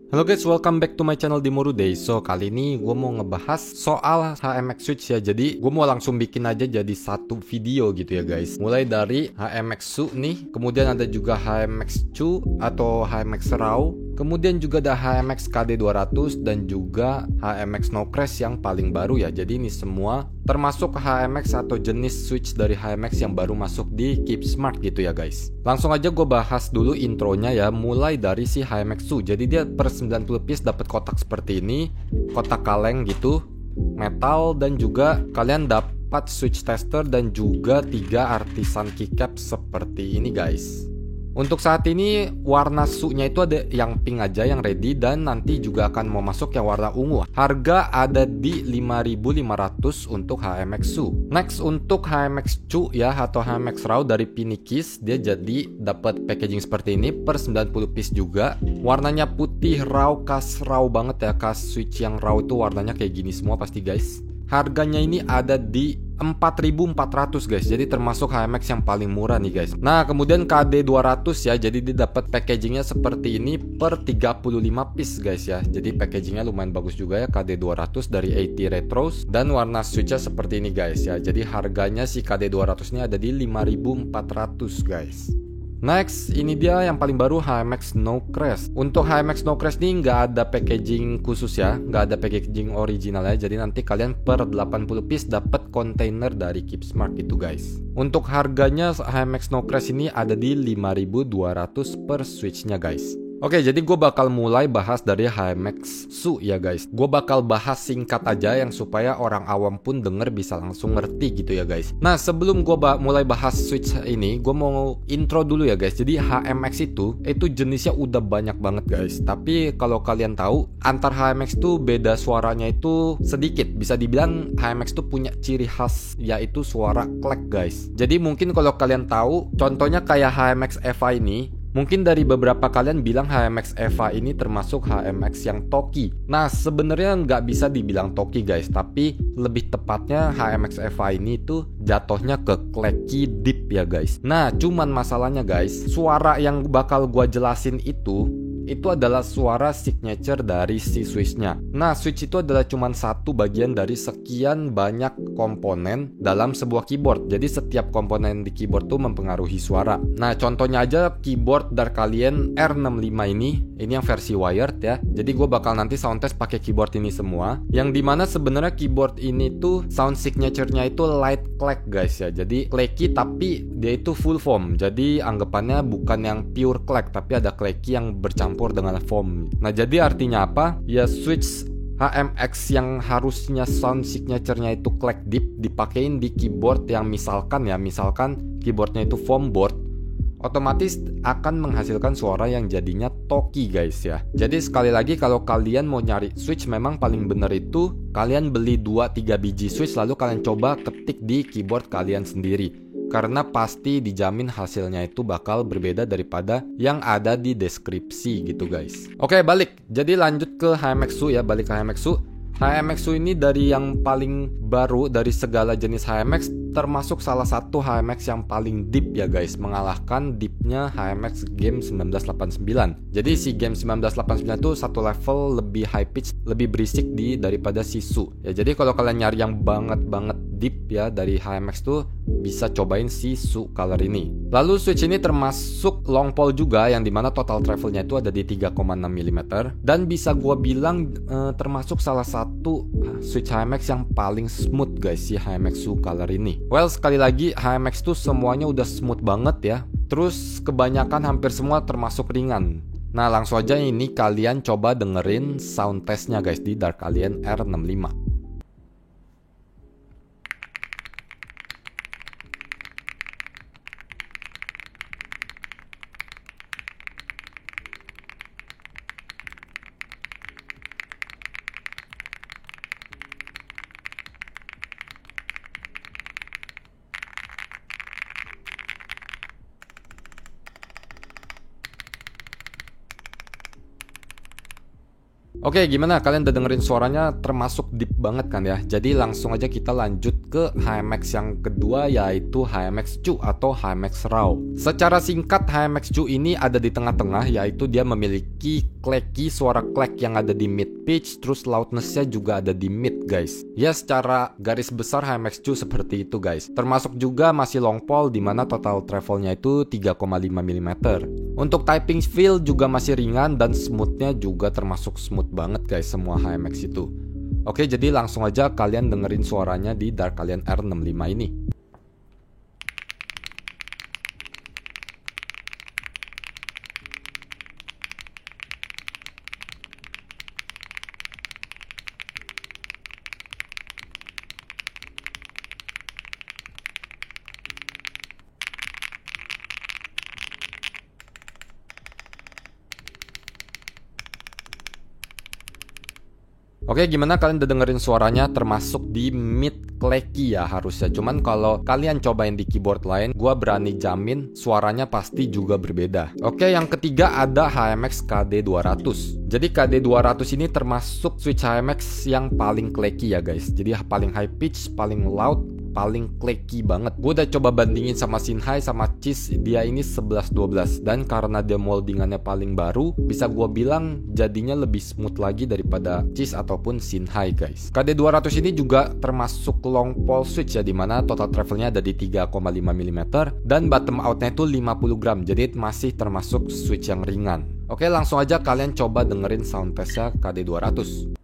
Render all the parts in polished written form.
Halo guys, welcome back to my channel Dimorudey. So, kali ini gue mau ngebahas soal HMX Switch ya. Jadi, gue mau langsung bikin aja jadi satu video gitu ya guys. Mulai dari HMX Su nih, kemudian ada juga HMX Chu atau HMX Raw, kemudian juga ada HMX KD200 dan juga HMX No Crash yang paling baru ya. Jadi ini semua termasuk HMX atau jenis Switch dari HMX yang baru masuk di Keep Smart gitu ya guys. Langsung aja gue bahas dulu intronya ya. Mulai dari si HMX Su. Jadi dia per 90 piece dapat kotak seperti ini, kotak kaleng gitu, metal, dan juga kalian dapat switch tester dan juga 3 artisan keycap seperti ini guys. Untuk saat ini warna Su-nya itu ada yang pink aja yang ready, dan nanti juga akan mau masuk yang warna ungu. Harga ada di 5.500 untuk HMX Su. Next untuk HMX Chu ya atau HMX Raw dari Pinikis, dia jadi dapat packaging seperti ini per 90 piece juga. Warnanya putih raw, khas raw banget ya, khas Switch yang raw itu warnanya kayak gini semua pasti guys. Harganya ini ada di 4.400 guys. Jadi termasuk HMX yang paling murah nih guys. Nah, kemudian KD200 ya. Jadi dia dapat packagingnya seperti ini per 35 piece guys ya. Jadi packagingnya lumayan bagus juga ya, KD200 dari AT Retros, dan warna switchnya seperti ini guys ya. Jadi harganya si KD200 ini ada di 5.400 guys. Next, ini dia yang paling baru, HMX No Crash. Untuk HMX No Crash ini nggak ada packaging khusus ya, nggak ada packaging original ya. Jadi nanti kalian per 80 piece dapat kontainer dari Keep Smart gitu guys. Untuk harganya HMX No Crash ini ada di 5.200 per switchnya guys. Oke, jadi gue bakal mulai bahas dari HMX Su ya guys. Gue bakal bahas singkat aja yang supaya orang awam pun denger bisa langsung ngerti gitu ya guys. Nah, sebelum gue mulai bahas Switch ini, gue mau intro dulu ya guys. Jadi HMX itu jenisnya udah banyak banget guys. Tapi kalau kalian tahu, antar HMX tuh beda suaranya itu sedikit. Bisa dibilang HMX tuh punya ciri khas, yaitu suara klek guys. Jadi mungkin kalau kalian tahu, contohnya kayak HMX Eva ini, mungkin dari beberapa kalian bilang HMX Eva ini termasuk HMX yang talky. Nah, sebenarnya nggak bisa dibilang talky guys, tapi lebih tepatnya HMX Eva ini tuh jatuhnya ke clacky deep ya guys. Nah, cuman masalahnya guys, suara yang bakal gua jelasin itu adalah suara signature dari si switchnya. Nah, switch itu adalah cuma satu bagian dari sekian banyak komponen dalam sebuah keyboard. Jadi setiap komponen di keyboard tuh mempengaruhi suara. Nah, contohnya aja keyboard dari kalian R65 ini yang versi wired ya. Jadi gue bakal nanti sound test pakai keyboard ini semua. Yang dimana sebenarnya keyboard ini tuh sound signature-nya itu light clack guys ya. Jadi clacky tapi dia itu full foam. Jadi anggapannya bukan yang pure clack, tapi ada clacky yang bercampur dengan foam. Nah, jadi artinya apa? Ya switch HMX yang harusnya sound signature-nya itu clack deep dipakein di keyboard yang misalkan keyboardnya itu foam board, otomatis akan menghasilkan suara yang jadinya talky guys ya. Jadi sekali lagi, kalau kalian mau nyari switch, memang paling bener itu kalian beli 2-3 biji switch lalu kalian coba ketik di keyboard kalian sendiri. Karena pasti dijamin hasilnya itu bakal berbeda daripada yang ada di deskripsi gitu guys. Oke, balik. Jadi lanjut ke HMX Su ya, balik ke HMX Su. HMX Su ini dari yang paling baru dari segala jenis HMX, termasuk salah satu HMX yang paling deep ya guys, mengalahkan deepnya HMX Game 1989. Jadi si Game 1989 itu satu level lebih high pitch, lebih berisik daripada si Su. Ya, jadi kalau kalian nyari yang banget deep ya dari HMX tuh bisa cobain si Su color ini. Lalu switch ini termasuk long pole juga, yang dimana total travelnya itu ada di 3,6 mm, dan bisa gua bilang termasuk salah satu switch HMX yang paling smooth guys si HMX Su color ini. Well, sekali lagi HMX tuh semuanya udah smooth banget ya. Terus kebanyakan hampir semua termasuk ringan. Nah, langsung aja ini kalian coba dengerin sound testnya guys di Dark Alien R65. Oke, gimana? Kalian udah dengerin suaranya termasuk deep banget kan ya? Jadi langsung aja kita lanjut ke HMX yang kedua, yaitu HMX Chu atau HMX Raw. Secara singkat, HMX Chu ini ada di tengah-tengah, yaitu dia memiliki clacky suara clack yang ada di mid pitch, terus loudness-nya juga ada di mid guys. Ya secara garis besar HMX2 seperti itu guys. Termasuk juga masih long pole dimana total travelnya itu 3,5 mm. Untuk typing feel juga masih ringan dan smoothnya juga termasuk smooth banget guys semua HMX itu. Oke, jadi langsung aja kalian dengerin suaranya di Dark Alien R65 ini. Oke, gimana kalian udah dengerin suaranya? Termasuk di mid clacky ya harusnya. Cuman kalau kalian cobain di keyboard lain, gua berani jamin suaranya pasti juga berbeda. Oke, yang ketiga ada HMX KD200. Jadi KD200 ini termasuk switch HMX yang paling clacky ya guys. Jadi paling high pitch, paling loud, paling clacky banget. Gue udah coba bandingin sama Shinhai sama Cheese, dia ini 11-12. Dan karena dia moldingannya paling baru, bisa gue bilang jadinya lebih smooth lagi daripada Cheese ataupun Shinhai guys. KD200 ini juga termasuk long pole switch ya, dimana total travelnya ada di 3,5 mm dan bottom outnya itu 50 gram. Jadi masih termasuk switch yang ringan. Oke, langsung aja kalian coba dengerin sound testnya KD200.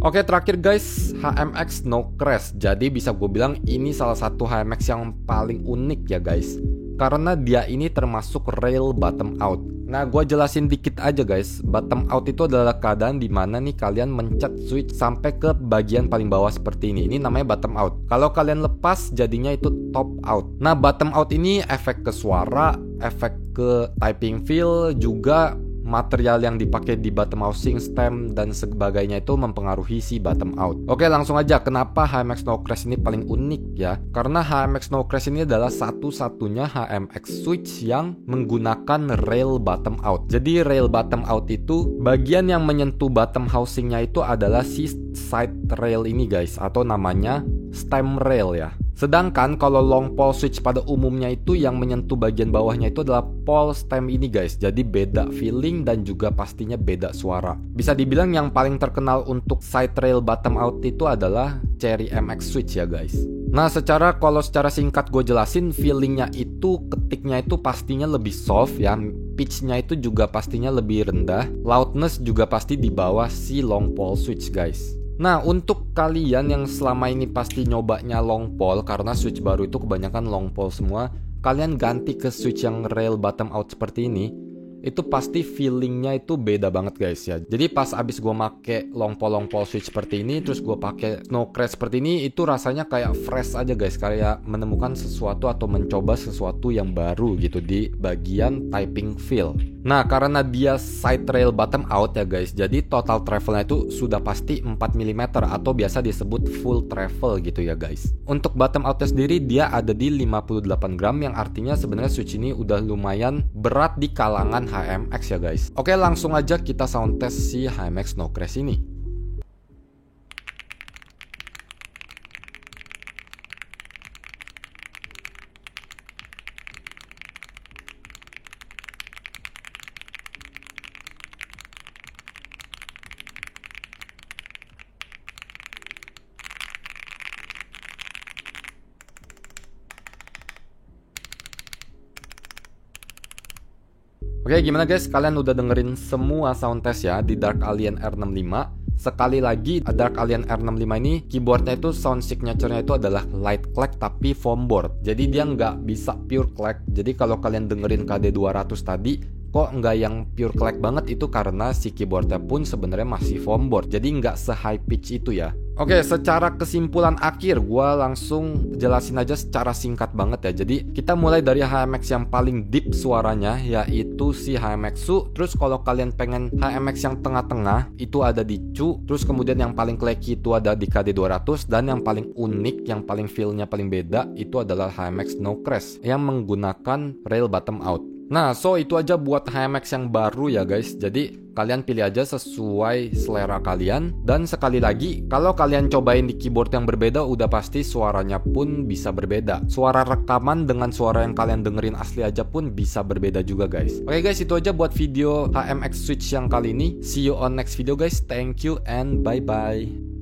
Oke, terakhir guys, HMX No Crash. Jadi bisa gue bilang ini salah satu HMX yang paling unik ya guys, karena dia ini termasuk rail bottom out. Nah, gue jelasin dikit aja guys. Bottom out itu adalah keadaan dimana nih kalian mencet switch sampai ke bagian paling bawah seperti ini. Ini namanya bottom out. Kalau kalian lepas jadinya itu top out. Nah, bottom out ini efek ke suara, efek ke typing feel, juga material yang dipakai di bottom housing, stem, dan sebagainya itu mempengaruhi si bottom out. Oke, langsung aja, kenapa HMX No Crash ini paling unik ya? Karena HMX No Crash ini adalah satu-satunya HMX switch yang menggunakan rail bottom out. Jadi rail bottom out itu bagian yang menyentuh bottom housingnya itu adalah si side rail ini guys, atau namanya stem rail ya. Sedangkan kalau long pole switch pada umumnya itu yang menyentuh bagian bawahnya itu adalah pole stem ini guys. Jadi beda feeling dan juga pastinya beda suara. Bisa dibilang yang paling terkenal untuk side rail bottom out itu adalah Cherry MX switch ya guys. Nah, kalau secara singkat gue jelasin, feelingnya itu ketiknya itu pastinya lebih soft ya. Pitchnya itu juga pastinya lebih rendah. Loudness juga pasti di bawah si long pole switch guys. Nah, untuk kalian yang selama ini pasti nyobanya long pole, karena switch baru itu kebanyakan long pole semua, kalian ganti ke switch yang rail bottom out seperti ini, itu pasti feelingnya itu beda banget guys ya. Jadi pas abis gue make long pole switch seperti ini, terus gue pakai No Crash seperti ini, itu rasanya kayak fresh aja guys, kayak menemukan sesuatu atau mencoba sesuatu yang baru gitu di bagian typing feel. Nah, karena dia side rail bottom out ya guys, jadi total travelnya itu sudah pasti 4 mm atau biasa disebut full travel gitu ya guys. Untuk bottom outnya sendiri dia ada di 58 gram, yang artinya sebenarnya switch ini udah lumayan berat di kalangan HMX ya guys. Oke, langsung aja kita sound test si HMX No Crash ini. Oke, gimana guys? Kalian udah dengerin semua sound test ya di Dark Alien R65. Sekali lagi, Dark Alien R65 ini keyboardnya itu sound signature-nya itu adalah light clack tapi foam board. Jadi dia nggak bisa pure clack. Jadi kalau kalian dengerin KD200 tadi, kok nggak yang pure clack banget, itu karena si keyboardnya pun sebenarnya masih foam board. Jadi nggak se-high pitch itu ya. Oke, secara kesimpulan akhir gue langsung jelasin aja secara singkat banget ya. Jadi kita mulai dari HMX yang paling deep suaranya, yaitu si HMX-U. Terus kalau kalian pengen HMX yang tengah-tengah, itu ada di Cu. Terus kemudian yang paling clacky itu ada di KD200. Dan yang paling unik, yang paling feel-nya paling beda, itu adalah HMX No Crash yang menggunakan rail bottom out. Nah, so itu aja buat HMX yang baru ya guys. Jadi kalian pilih aja sesuai selera kalian. Dan sekali lagi, kalau kalian cobain di keyboard yang berbeda, udah pasti suaranya pun bisa berbeda. Suara rekaman dengan suara yang kalian dengerin asli aja pun bisa berbeda juga guys. Oke guys, itu aja buat video HMX Switch yang kali ini. See you on next video guys. Thank you and bye bye.